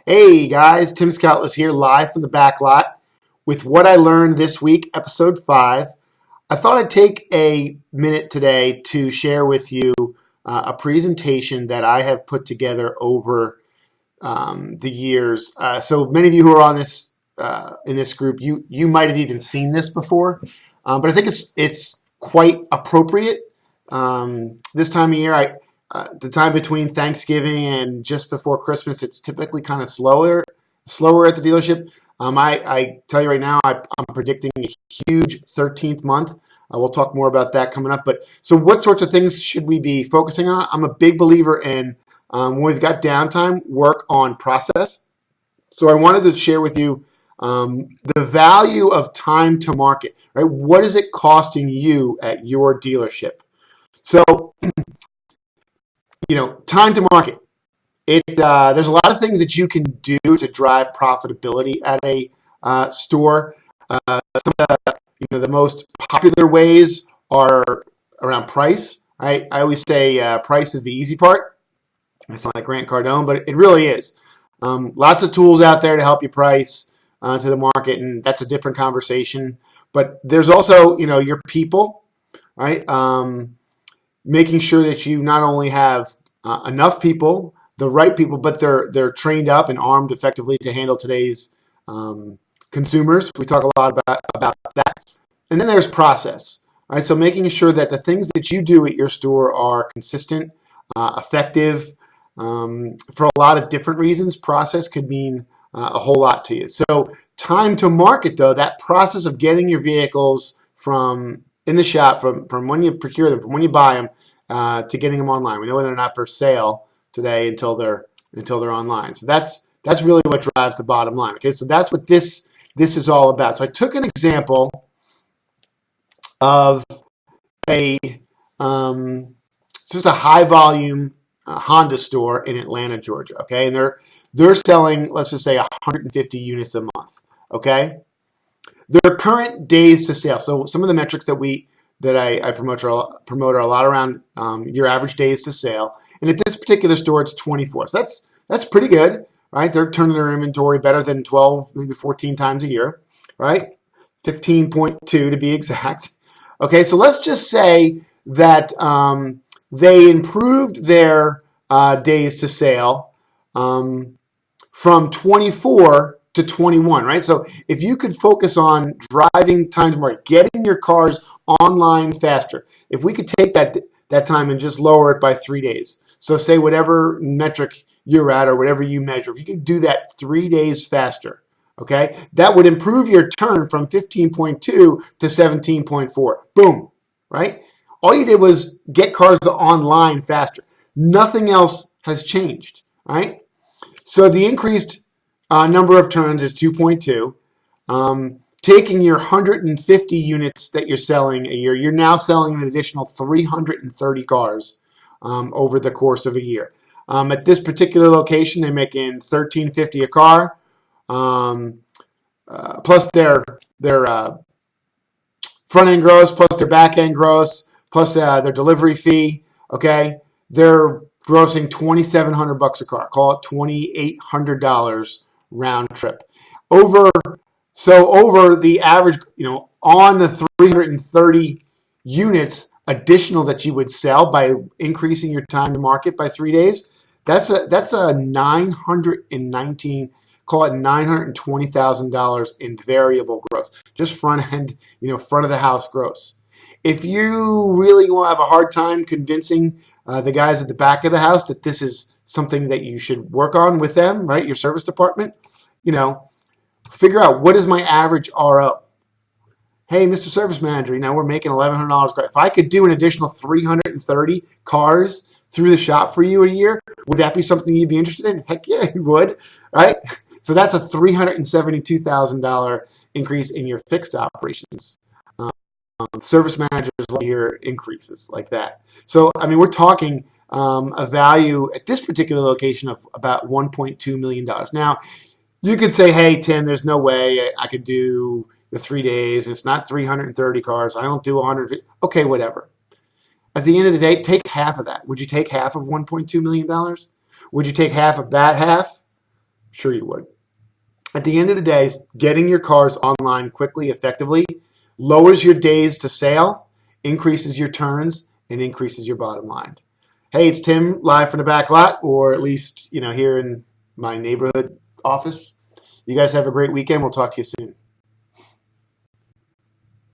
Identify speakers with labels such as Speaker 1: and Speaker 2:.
Speaker 1: Hey guys, Tim Scoutless here, live from the back lot with what I learned this week, episode 5. I thought I'd take a minute today to share with you a presentation that I have put together over the years. So many of you who are on this in this group, you might have even seen this before, but I think it's quite appropriate this time of year. The time between Thanksgiving and just before Christmas, it's typically kind of slower at the dealership. I tell you right now, I'm predicting a huge 13th month. We'll talk more about that coming up. But so what sorts of things should we be focusing on? I'm a big believer in when we've got downtime, work on process. So I wanted to share with you the value of time to market, right? What is it costing you at your dealership? So time to market. There's a lot of things that you can do to drive profitability at a store. Some of the most popular ways are around price. Right? I always say price is the easy part. It's not like Grant Cardone, but it really is. Lots of tools out there to help you price to the market, and that's a different conversation. But there's also your people, right? Making sure that you not only have enough people, the right people, but they're trained up and armed effectively to handle today's consumers. We talk a lot about that. And then there's process. Right? So making sure that the things that you do at your store are consistent, effective. For a lot of different reasons, process could mean a whole lot to you. So time to market, though, that process of getting your vehicles from in the shop, from when you procure them, from when you buy them, to getting them online. We know they're not for sale today until they're online. So that's really what drives the bottom line. Okay, so that's what this is all about. So I took an example of a just a high volume Honda store in Atlanta, Georgia. Okay, and they're selling, let's just say, 150 units a month. Okay, their current days to sale. So some of the metrics that I promote are a lot around your average days to sale. And at this particular store, it's 24. So that's pretty good, right? They're turning their inventory better than 12, maybe 14 times a year, right? 15.2 to be exact. Okay, so let's just say that they improved their days to sale from 24 to 21, right? So if you could focus on driving time to market, getting your cars online faster, if we could take that time and just lower it by 3 days. So say whatever metric you're at or whatever you measure, if you could do that 3 days faster, okay, that would improve your turn from 15.2 to 17.4. Boom, right? All you did was get cars online faster. Nothing else has changed, right? So the increased number of turns is 2.2. Taking your 150 units that you're selling a year, you're now selling an additional 330 cars over the course of a year. At this particular location, they're making $13.50 a car, plus their front end gross, plus their back end gross, plus their delivery fee. Okay, they're grossing $2,700 a car. Call it $2,800 round trip. Over the average, on the 330 units additional that you would sell by increasing your time to market by 3 days, that's a 919, call it $920,000 in variable gross, just front end, front of the house gross. If you really want to have a hard time convincing the guys at the back of the house that this is something that you should work on with them, right? Your service department, figure out what is my average RO. Hey, Mr. Service Manager, we're making $1,100. If I could do an additional 330 cars through the shop for you a year, would that be something you'd be interested in? Heck yeah, you would, right? So that's a $372,000 increase in your fixed operations. Service managers like to hear increases like that. So, we're talking a value at this particular location of about $1.2 million. Now, you could say, hey, Tim, there's no way I could do the 3 days. It's not 330 cars. I don't do 100. Okay, whatever. At the end of the day, take half of that. Would you take half of $1.2 million? Would you take half of that half? Sure you would. At the end of the day, getting your cars online quickly, effectively, lowers your days to sale, increases your turns, and increases your bottom line. Hey, it's Tim, live from the back lot, or at least, here in my neighborhood office. You guys have a great weekend. We'll talk to you soon.